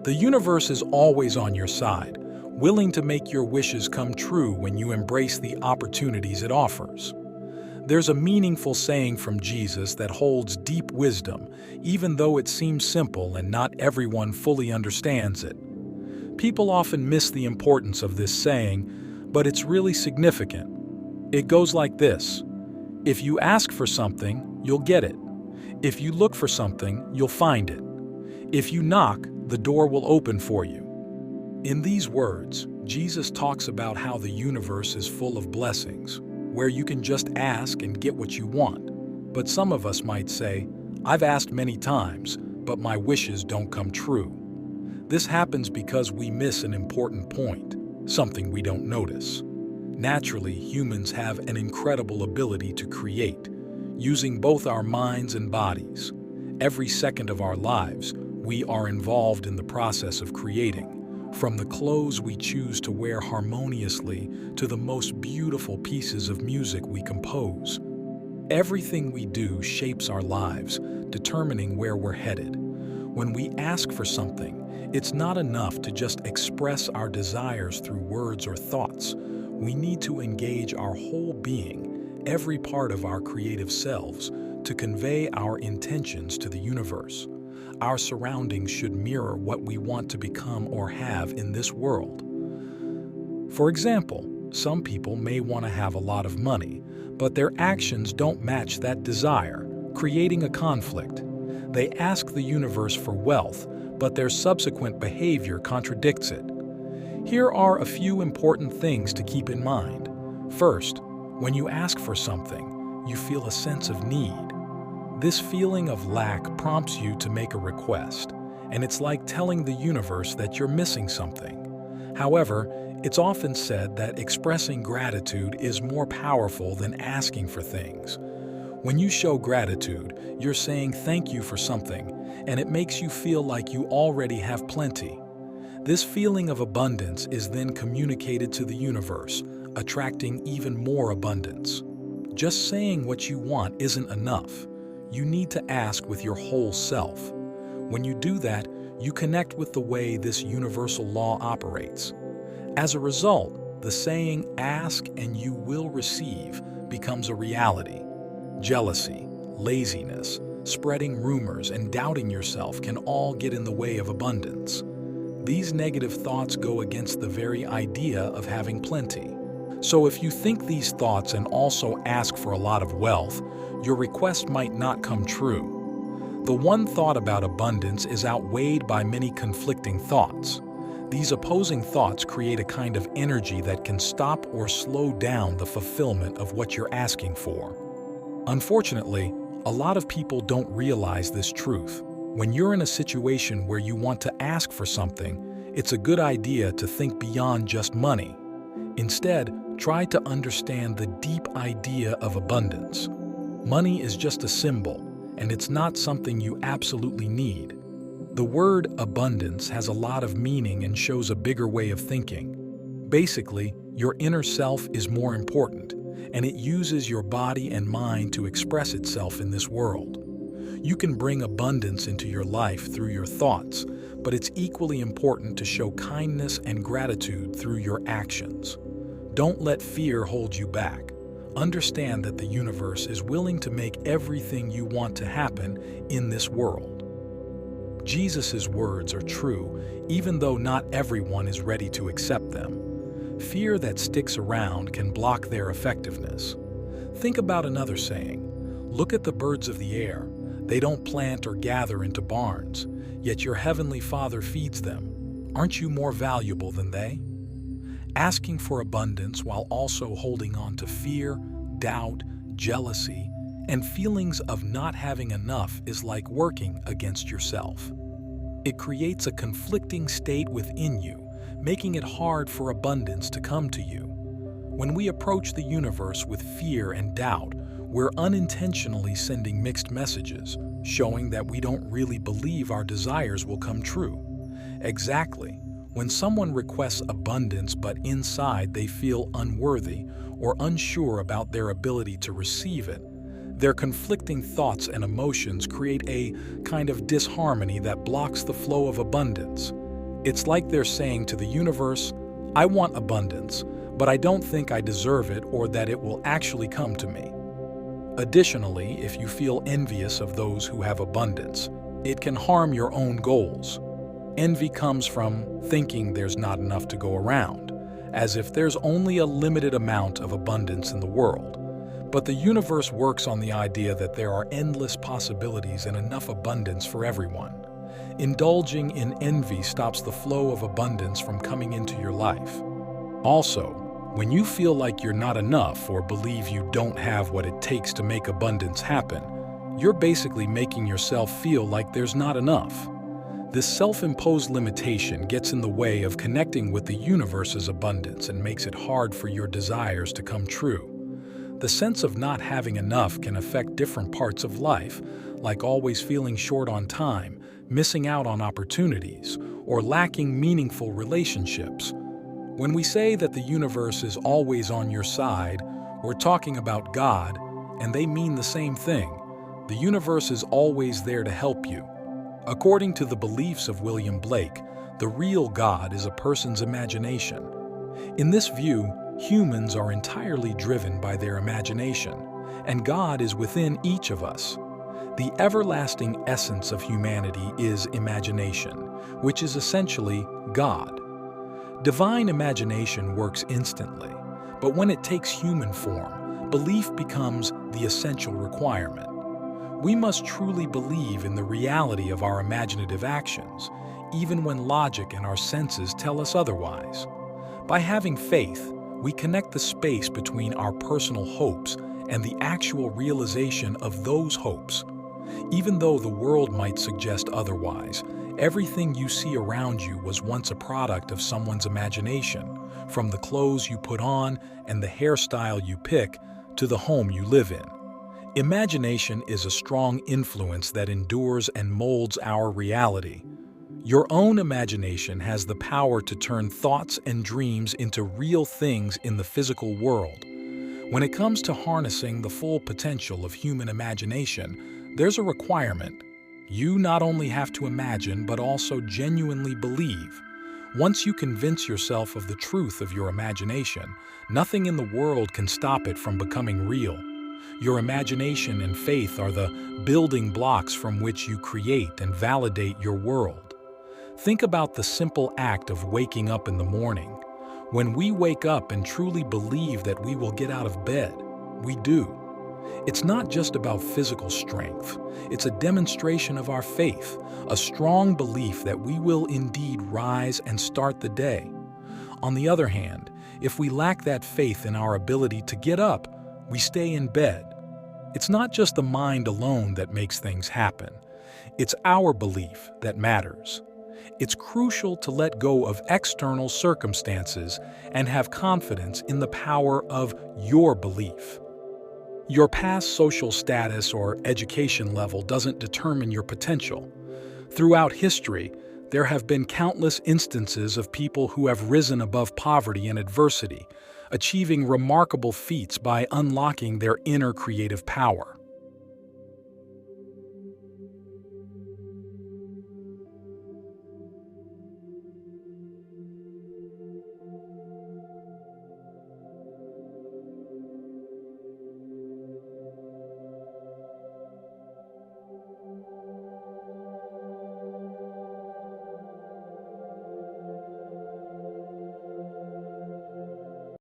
The universe is always on your side, willing to make your wishes come true when you embrace the opportunities it offers. There's a meaningful saying from Jesus that holds deep wisdom, even though it seems simple and not everyone fully understands it. People often miss the importance of this saying, but it's really significant. It goes like this: if you ask for something, you'll get it. If you look for something, you'll find it. If you knock, the door will open for you. In these words, Jesus talks about how the universe is full of blessings, where you can just ask and get what you want. But some of us might say, "I've asked many times, but my wishes don't come true." This happens because we miss an important point, something we don't notice. Naturally, humans have an incredible ability to create, using both our minds and bodies. Every second of our lives, we are involved in the process of creating, from the clothes we choose to wear harmoniously to the most beautiful pieces of music we compose. Everything we do shapes our lives, determining where we're headed. When we ask for something, it's not enough to just express our desires through words or thoughts. We need to engage our whole being, every part of our creative selves, to convey our intentions to the universe. Our surroundings should mirror what we want to become or have in this world. For example, some people may want to have a lot of money, but their actions don't match that desire, creating a conflict. They ask the universe for wealth, but their subsequent behavior contradicts it. Here are a few important things to keep in mind. First, when you ask for something, you feel a sense of need. This feeling of lack prompts you to make a request, and it's like telling the universe that you're missing something. However, it's often said that expressing gratitude is more powerful than asking for things. When you show gratitude, you're saying thank you for something, and it makes you feel like you already have plenty. This feeling of abundance is then communicated to the universe, attracting even more abundance. Just saying what you want isn't enough. You need to ask with your whole self. When you do that, you connect with the way this universal law operates. As a result, the saying, "ask and you will receive," becomes a reality. Jealousy, laziness, spreading rumors, and doubting yourself can all get in the way of abundance. These negative thoughts go against the very idea of having plenty. So if you think these thoughts and also ask for a lot of wealth, your request might not come true. The one thought about abundance is outweighed by many conflicting thoughts. These opposing thoughts create a kind of energy that can stop or slow down the fulfillment of what you're asking for. Unfortunately, a lot of people don't realize this truth. When you're in a situation where you want to ask for something, it's a good idea to think beyond just money. Instead, try to understand the deep idea of abundance. Money is just a symbol, and it's not something you absolutely need. The word abundance has a lot of meaning and shows a bigger way of thinking. Basically, your inner self is more important, and it uses your body and mind to express itself in this world. You can bring abundance into your life through your thoughts, but it's equally important to show kindness and gratitude through your actions. Don't let fear hold you back. Understand that the universe is willing to make everything you want to happen in this world. Jesus' words are true, even though not everyone is ready to accept them. Fear that sticks around can block their effectiveness. Think about another saying. Look at the birds of the air. They don't plant or gather into barns, yet your heavenly Father feeds them. Aren't you more valuable than they? Asking for abundance while also holding on to fear, doubt, jealousy, and feelings of not having enough is like working against yourself. It creates a conflicting state within you, making it hard for abundance to come to you. When we approach the universe with fear and doubt, we're unintentionally sending mixed messages, showing that we don't really believe our desires will come true. Exactly. When someone requests abundance but inside they feel unworthy or unsure about their ability to receive it, their conflicting thoughts and emotions create a kind of disharmony that blocks the flow of abundance. It's like they're saying to the universe, I want abundance, but I don't think I deserve it or that it will actually come to me. Additionally, if you feel envious of those who have abundance, it can harm your own goals. Envy comes from thinking there's not enough to go around, as if there's only a limited amount of abundance in the world. But the universe works on the idea that there are endless possibilities and enough abundance for everyone. Indulging in envy stops the flow of abundance from coming into your life. Also, when you feel like you're not enough or believe you don't have what it takes to make abundance happen, you're basically making yourself feel like there's not enough. This self-imposed limitation gets in the way of connecting with the universe's abundance and makes it hard for your desires to come true. The sense of not having enough can affect different parts of life, like always feeling short on time, missing out on opportunities, or lacking meaningful relationships. When we say that the universe is always on your side, we're talking about God, and they mean the same thing. The universe is always there to help you. According to the beliefs of William Blake, the real God is a person's imagination. In this view, humans are entirely driven by their imagination, and God is within each of us. The everlasting essence of humanity is imagination, which is essentially God. Divine imagination works instantly, but when it takes human form, belief becomes the essential requirement. We must truly believe in the reality of our imaginative actions, even when logic and our senses tell us otherwise. By having faith, we connect the space between our personal hopes and the actual realization of those hopes. Even though the world might suggest otherwise, everything you see around you was once a product of someone's imagination, from the clothes you put on and the hairstyle you pick to the home you live in. Imagination is a strong influence that endures and molds our reality. Your own imagination has the power to turn thoughts and dreams into real things in the physical world. When it comes to harnessing the full potential of human imagination, there's a requirement. You not only have to imagine, but also genuinely believe. Once you convince yourself of the truth of your imagination, nothing in the world can stop it from becoming real. Your imagination and faith are the building blocks from which you create and validate your world. Think about the simple act of waking up in the morning. When we wake up and truly believe that we will get out of bed, we do. It's not just about physical strength. It's a demonstration of our faith, a strong belief that we will indeed rise and start the day. On the other hand, if we lack that faith in our ability to get up, we stay in bed. It's not just the mind alone that makes things happen. It's our belief that matters. It's crucial to let go of external circumstances and have confidence in the power of your belief. Your past social status or education level doesn't determine your potential. Throughout history, there have been countless instances of people who have risen above poverty and adversity, achieving remarkable feats by unlocking their inner creative power.